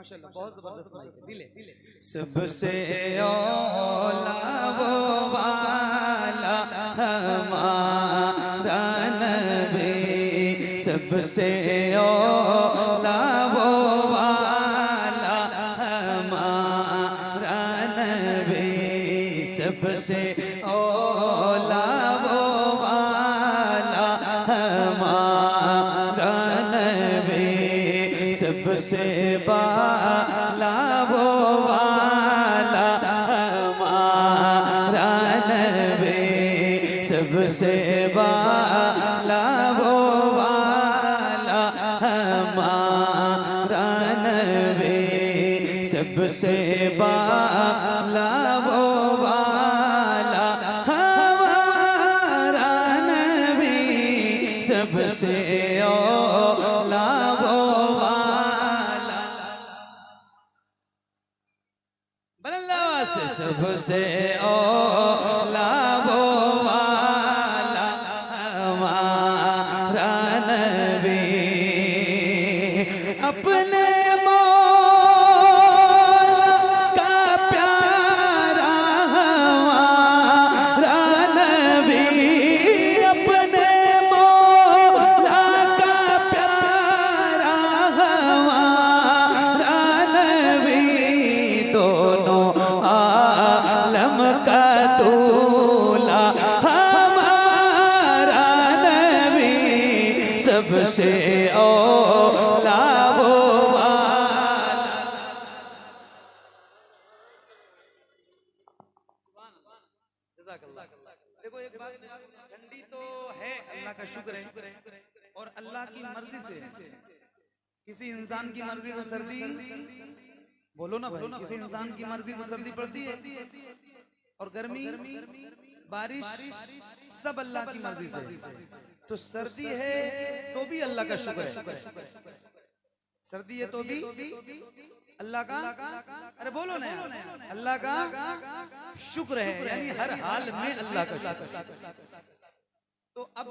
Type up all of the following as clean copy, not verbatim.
माशाल्लाह बहुत जबरदस्त माइक है। दिले सबसे औला वो वाला हमारा नबी, सबसे औला वो वाला हमारा नबी, सबसे औला वो वाला हमारा नबी, सबसे बाला वो वाला हमारा नबी, सबसे बाला वो वाला हमारा नबी, सबसे बाला वो वाला हमारा नबी, सबसे औला वो सबसे औला वो वाला हमारा नबी, अपने मौला का प्यारा हमारा नबी, अपने मौला का प्यारा हमारा नबी, दोनों आलम का दूल्हा हमारा नबी, सबसे औला वो वाला। देखो एक बात, ठंडी तो है अल्लाह का शुक्र है, और अल्लाह की मर्जी से किसी इंसान की मर्जी से सर्दी, बोलो ना भाई, किसी इंसान की मर्जी से सर्दी पड़ती है, और गर्मी बारिश सब अल्लाह की मर्जी से। तो सर्दी है तो भी अल्लाह का शुक्र है, सर्दी है तो भी अल्लाह का, अरे बोलो ना यार, अल्लाह का शुक्र है, यानी हर हाल में अल्लाह का शुक्र। तो अब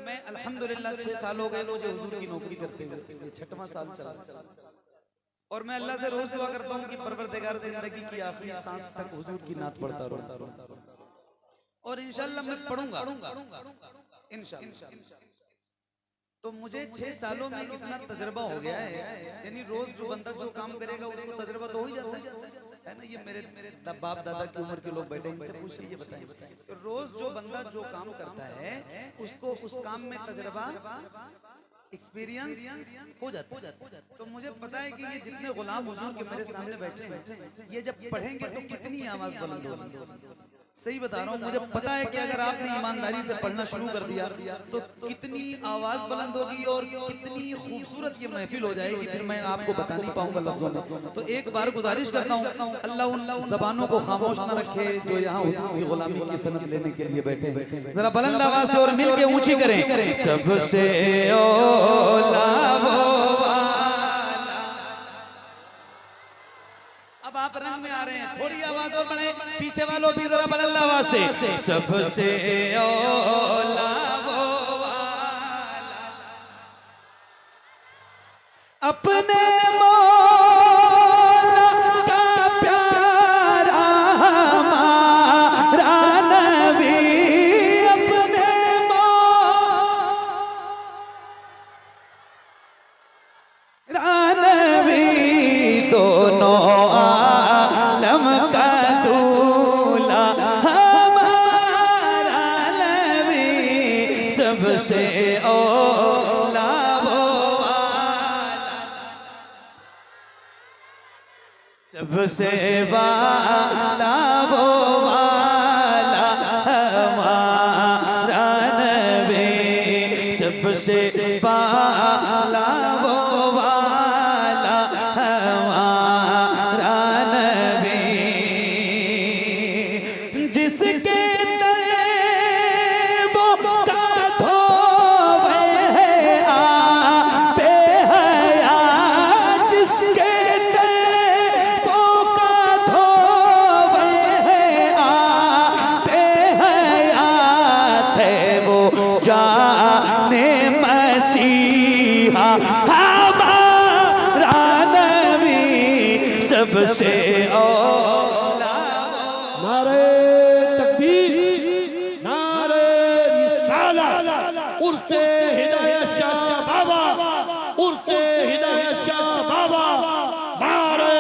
मैं अल्हम्दुलिल्लाह 6 साल हो गए मुझे हुजूर की नौकरी करते हुए, 6वां साल चला, और मैं अल्लाह से रोज दुआ करता हूँ कि परवरदिगार जिंदगी की आखिरी सांस तक हुजूर की नात पढ़ता रहूं, और इंशाअल्लाह मैं पढ़ूंगा इंशाअल्लाह। तो मुझे 6 सालों में इतना तजर्बा हो गया है, यानी रोज जो बंदा जो काम करेगा उसको तजर्बा तो हो ही जाता है ना। ये मेरे बाप दादा की उम्र के लोग बैठे, इनसे पूछिए, ये बताएं, तो रोज जो बंदा जो काम करता है उसको उस काम में तजर्बा एक्सपीरियंस हो जाता है। तो मुझे पता है कि ये जितने गुलाम हुजूर के मेरे सामने बैठे हैं, ये जब पढ़ेंगे तो कितनी आवाज बुलंद होगी। सही बता रहा हूँ, मुझे पता है कि अगर आपने ईमानदारी से पढ़ना शुरू कर दिया तो कितनी आवाज बुलंद होगी और कितनी खूबसूरत ये महफिल हो जाएगी, फिर मैं आपको बता नहीं पाऊंगा लफ्जों में। तो एक बार गुजारिश करता हूँ, अल्लाह उन जबानों को खामोश न रखे जो यहाँ हुजूर की गुलामी की सनत लेने के लिए बैठे हैं। जरा बुलंद आवाज से और मिल के ऊंची करें, सबसे औला वो वाला। अब आप रंग में आ रहे हैं, थोड़ी आवाज और बढ़े, पीछे वालों भी जरा बुलंद आवाज से, सबसे औला वो वाला, अपने मौला का प्यारा हमारा नबी, अपने मौला नबी, दोनों आलम का दूल्हा हमारा नबी, सबसे औला वो वाला, सबसे वाला वो वाला हमारा नबी, सबसे वाला वो वाला हमारा नबी, जिसके तलवों का धोवे है आबे हयात, जिसके तलवों का धोवे है आबे हयात, है वो जाने मसीहा हमारा नबी, उर्से हिदायत शाह बाबा, उर्से हिदायत शाह बाबा, नारे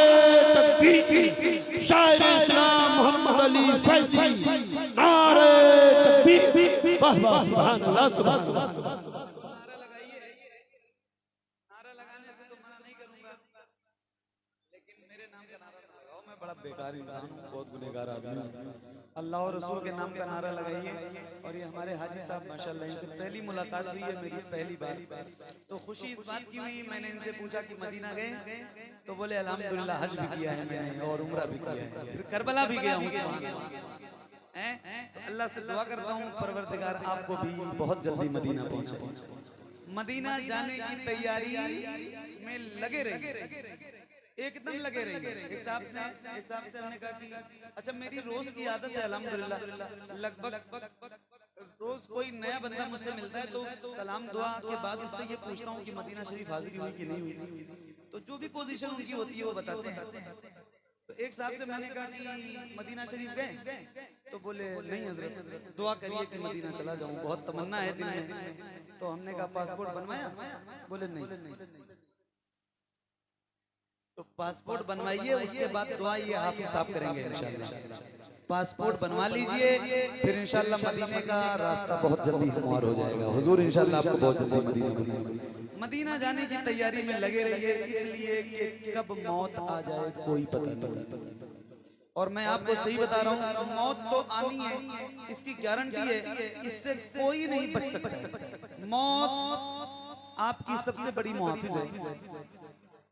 तकबीर, शायर इस्लाम मोहम्मद अली फैजी, नारे तकबीर, वाह वाह, सुभान अल्लाह, सुभान अल्लाह। नारा लगाइए, नारा लगाने से तो मना नहीं करूंगा, लेकिन मेरे नाम का नारा ना लगाओ, मैं बड़ा बेकार इंसान हूँ, बहुत गुनहगार आदमी हूँ। अल्लाह और रसूल के नाम का नारा लगाइए। और ये हमारे हाजी साहब माशाल्लाह, इनसे पहली मुलाकात हुई है मेरी, पहली बार। तो खुशी इस बात की हुई, मैंने इनसे पूछा कि मदीना गए, तो बोले अल्हम्दुलिल्लाह हज भी किया है मैंने और उम्रा भी किया है, फिर करबला भी गया हूँ। तो अल्लाह से दुआ करता हूँ परवरदिगार आपको भी बहुत जल्दी मदीना पहुँचाए। मदीना जाने की तैयारी में लगे रहिए, एकदम लगे रहिए। एक साहब से हमने कहा कि अच्छा मेरी रोज की आदत है अल्हम्दुलिल्लाह, लगभग रोज कोई नया बंदा मुझसे मिलता है तो सलाम दुआ के बाद उससे ये पूछता हूँ कि मदीना शरीफ हाजिरी हुई कि नहीं हुई, तो जो भी पोजीशन उनकी होती है वो बताते हैं। तो एक साहब से मैंने कहा कि मदीना शरीफ गए, तो बोले नहीं हजरत, दुआ करिए कि मदीना चला जाऊं, बहुत तमन्ना है दिल में। तो हमने कहा पासपोर्ट बनवाया, बोले नहीं। तो पासपोर्ट बनवाइए, उसके बाद दुआ ये हाफिज साहब करेंगे इंशाल्लाह। पासपोर्ट बनवा लीजिए, फिर इंशाल्लाह मदीने का रास्ता बहुत जल्दी हमार हो जाएगा। हुजूर इंशाल्लाह आपको बहुत जल्दी मदीना जाने की तैयारी में लगे रहिए, इसलिए कि कब मौत आ जाए कोई पता नहीं। और मैं आपको सही बता रहा हूँ, मौत तो आनी है, इसकी गारंटी है, इससे कोई नहीं बच सकता। मौत आपकी सबसे बड़ी मुहाफिज है,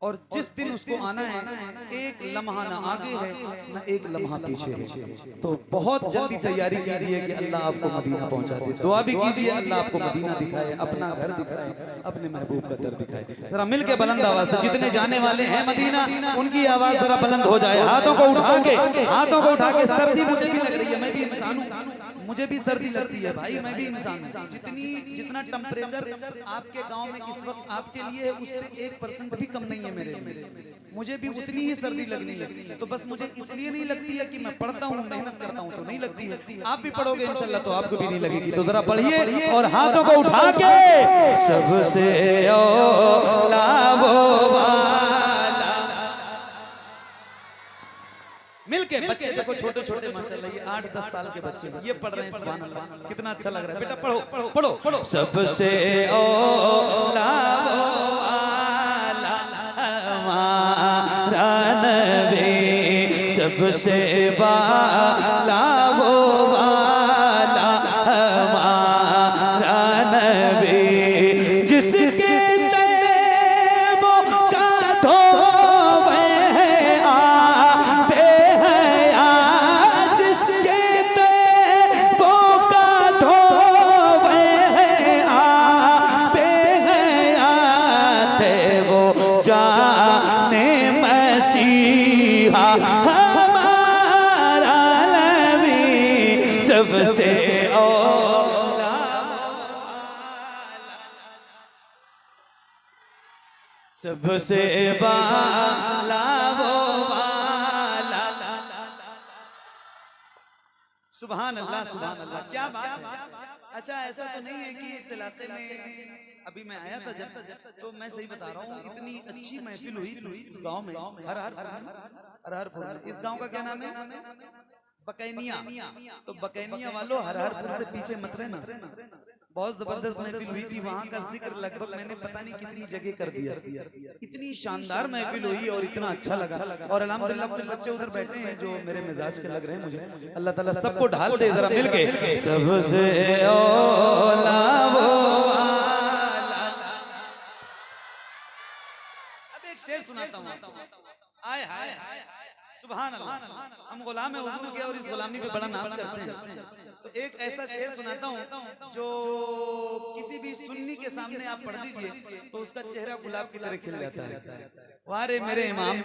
और जिस दिन उसको आना है, एक लम्हा ना आगे है ना एक लम्हा पीछे है। तो बहुत जल्दी तैयारी कीजिए कि अल्लाह आपको मदीना पहुंचा दे। दुआ भी कीजिए अल्लाह आपको मदीना दिखाए, अपना घर दिखाए, अपने महबूब का दर दिखाए। जरा मिल के बुलंद आवाज से जितने जाने वाले हैं मदीना, उनकी आवाज जरा बुलंद हो जाए। हाथों को उठा के, सर्दी मुझे भी लग रही है, मैं भी इंसान हूँ, मुझे भी सर्दी लगती है भाई, मैं भी इंसान हूँ। जितना टेम्परेचर आपके गांव में इस वक्त आपके लिए है, उससे 1% भी कम नहीं है मेरे लिए। मुझे भी उतनी ही सर्दी लगनी है। तो बस मुझे इसलिए नहीं लगती है कि मैं पढ़ता हूँ, मेहनत करता हूँ, तो नहीं लगती है। आप भी पढ़ोगे इंशाल्लाह तो आपको भी नहीं लगेगी। तो जरा पढ़िए और हाथों को उठा के, सबसे औला वो वाला। मिलके बच्चे देखो, छोटे छोटे माशाल्लाह, ये 8-10 साल के बच्चे ये पढ़ रहे हैं, सुभान अल्लाह, कितना अच्छा लग रहा है। बेटा पढ़ो पढ़ो पढ़ो पढ़ो। सबसे औला वो वाला हमारा नबी, सबसे वाला वो वाला हमारा नबी, जिसके तैबों का धोवे आबे हयात, जिसके तैबों का धोवे आबे हयात, वो जाने मसीहा हमारा नबी, सबसे औला सबसे वाला वो वाला। सुभान अल्लाह सुभान अल्लाह, क्या बात है। अच्छा ऐसा तो नहीं है कि इस इलाके में अभी मैं आया था जब, तो मैं सही बता रहा हूँ, इतनी अच्छी महफिल हुई इस गांव में, हरहरपुर। इस गांव का क्या नाम है? बकैनिया। तो बकैनिया वालों, हरहरपुर से पीछे मत रहना, बहुत जबरदस्त महफिल हुई थी। वहाँ का जिक्र लगभग मैंने पता नहीं कितनी जगह कर दिया। इतनी शानदार महफिल हुई और इतना अच्छा लगा। और अल्हम्दुलिल्लाह कुछ बच्चे उधर बैठे हैं जो मेरे मिजाज के लग रहे हैं मुझे। अल्लाह ताला सबको ढाल दे, जरा मिल के सबसे औला वो वाला। अब एक शेर सुनाता हूँ। आय हाय सुभान अल्लाह, हम गुलाम है हुजूर के और इस गुलामी पे बड़ा नाज करते हैं। तो एक ऐसा शेर सुनाता हूँ जो किसी भी सुन्नी के सामने आप पढ़ दीजिए तो उसका चेहरा गुलाब की तरह खिल जाता है। वारे मेरे इमाम,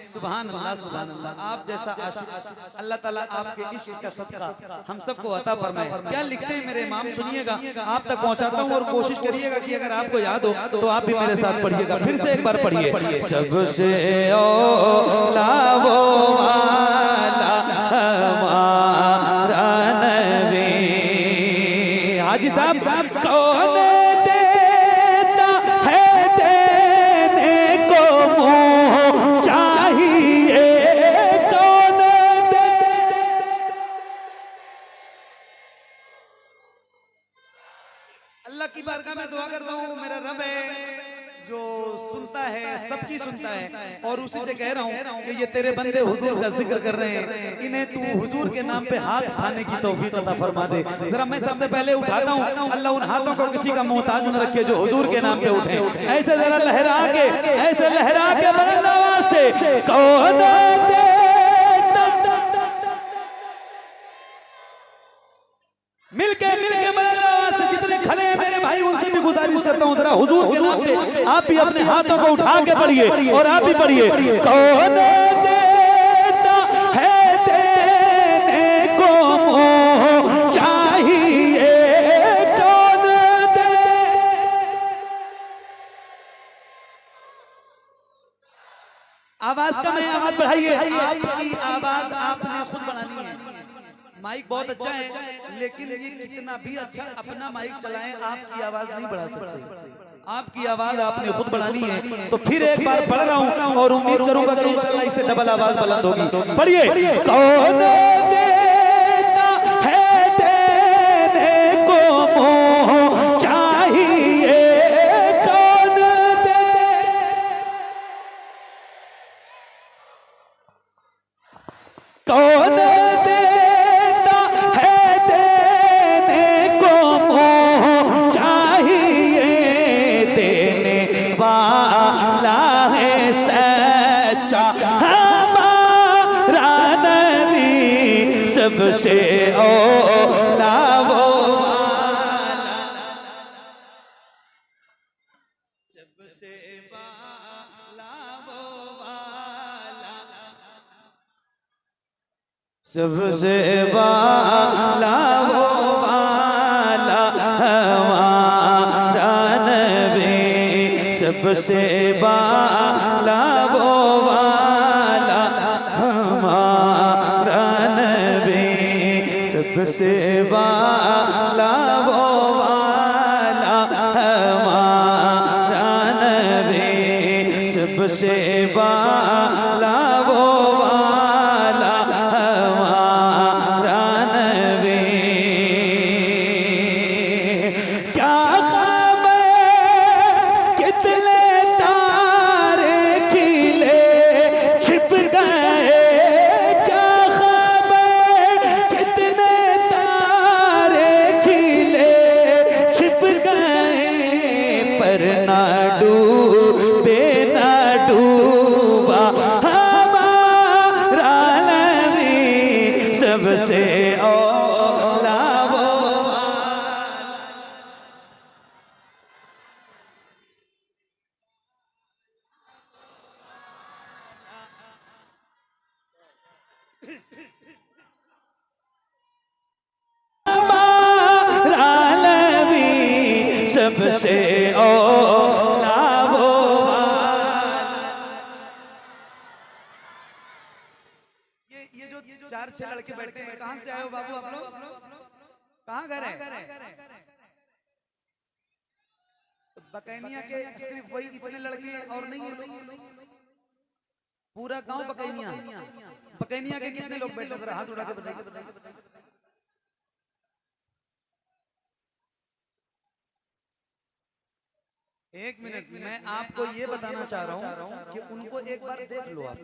सुभान अल्लाह सुभान अल्लाह। आप जैसा आशिक अल्लाह ताला आपके इश्क का सदका हम सबको अता फरमाए। क्या लिखते हैं मेरे इमाम, सुनिएगा, आप तक पहुंचाता हूँ और कोशिश करिएगा कि अगर आपको याद हो तो आप भी मेरे साथ पढ़िएगा। फिर से एक बार पढ़िए। सबसे औला वो वाला हमारा नबी। हाजी साहब कौन अल्लाह की बारगाह में दुआ करता हूँ, मेरा रब है जो सुनता है, सबकी सुनता है, और उसी से कह रहा हूँ कि ये तेरे बंदे हुजूर का जिक्र कर रहे हैं, इन्हें तू हुजूर के नाम पे हाथ उठाने की तौफीक अता फरमा दे। जरा मैं सबसे पहले उठाता हूँ, अल्लाह उन हाथों को किसी का मोहताज न रखे जो हुजूर के नाम पे उठे। ऐसे जरा लहरा के, ऐसे लहरा के बुलंद आवाज से कौन दे मिलके बुलंद आवाज से जितने खड़े हैं मेरे भाई उनसे भी गुजारिश करता हूँ, जरा हुजूर के नाम पे आप भी अपने हाथों को उठा के पढ़िए और आप भी पढ़िए। कौन देता है देने को मोह चाहिए, कौन दे आवाज कम है, आवाज बढ़ाइए। आपकी आवाज आपने खुद बनानी है। माइक बहुत अच्छा है, लेकिन ये कितना भी अच्छा अपना माइक चलाएं, आपकी आवाज नहीं बढ़ा सकते। आपकी आवाज आपने खुद बढ़ानी है। तो फिर एक बार पढ़ रहा हूं और उम्मीद करूंगा कि इंशाल्लाह इससे डबल आवाज बुलंद होगी। पढ़िए। कौन देता है देने को मोह चाहिए, कौन दे कौन सबसे औला वो वाला, सबसे वाला वो वाला, सबसे वाला वो वाला हमारा नबी, सबसे वाला वो वाला हमारा नबी, सबसे वाला वो वाला हमारा नबी, सबसे वाला वो वाला हमारा नबी। क्या खबर कितने तारे खिले छिप गए, क्या खबर कितने तारे खिले छिप गए, पर ना डूबे ना डूबा हमारा नबी, सबसे औला वो वाला। हमारा नबी, सबसे औला वो वाला। ये जो 4-6 लड़के बैठे हैं, कहाँ से आए हो बाबू आप लोग? कहाँ घर है? बकैनिया के सिर्फ वही इतने लड़के हैं और नहीं है? पूरा गांव बकैनिया। बकैनिया के कितने लोग बैठे? जरा हाथ उठा के बताइए। एक मिनट, मैं आपको ये बताना चाह रहा हूँ कि उनको एक बार देख लो आप।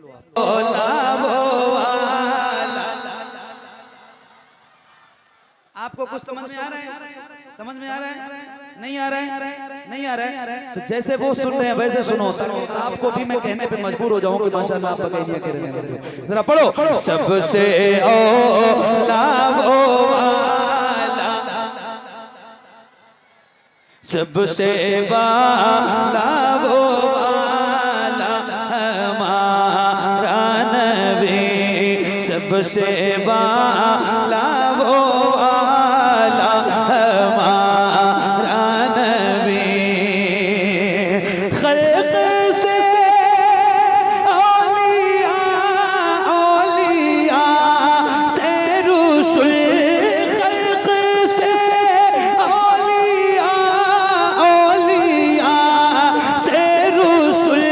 आपको कुछ समझ में आ रहा है? समझ में आ रहा है? नहीं आ रहा है? नहीं आ रहा है? तो जैसे वो सुन रहे हैं वैसे सुनो। आपको भी मैं कहने पे मजबूर हो जाऊं कि माशाल्लाह आप बकैनिया के रहने वाले। जरा पढ़ो। सबसे औला वो वाला, सबसे वाला वो वाला हमारा नबी, सबसे वाला वो वाला हमारा नबी। खल्क से औलिया, औलिया से रुसूल, खल्क से औलिया, औलिया से रुसूल,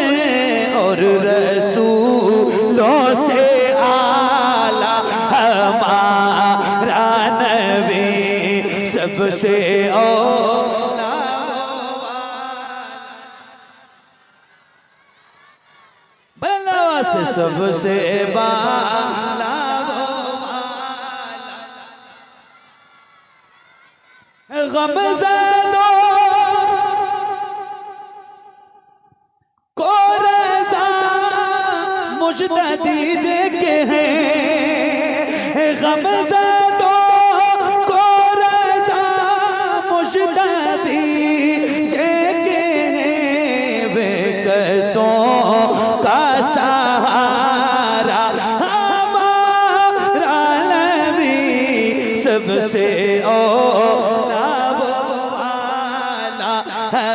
और रसूलों से आला हमारा नबी, सबसे औला गमज़दों को रज़ा मुझे दीजिए के हैं, गमज़दों को रज़ा मुझे दीजिए के हैं, वे कसों का सहारा हमारा नबी सबसे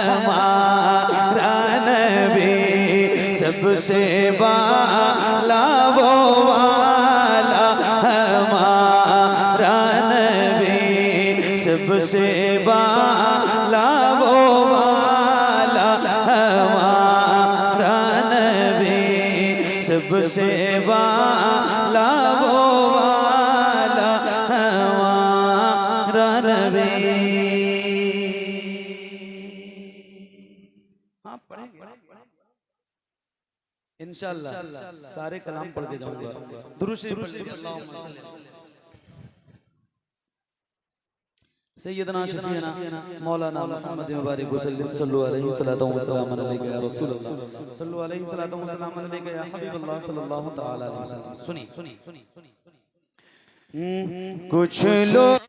हमारा नबी सबसे वाला वो वाला, हमारा नबी सबसे वाला वो वाला, हमारा नबी सबसे वाला वो वाला, हमारा नबी। इंशाअल्लाह सारे कलाम पढ़ के जाऊंगा। दुरूद शरीफ पढ़ लीजिए। अल्लाहुम्मा सल्ली सय्यदना शफीना मौलाना मुहम्मद मुबारक वसल्लम सल्लु अलैहि सल्लल्लाहु अलैहि या रसूल अल्लाह सल्लु अलैहि सल्लल्लाहु अलैहि या हबीब अल्लाह सल्लल्लाहु तआला अलैहि वसल्लम। सुनी कुछ लोग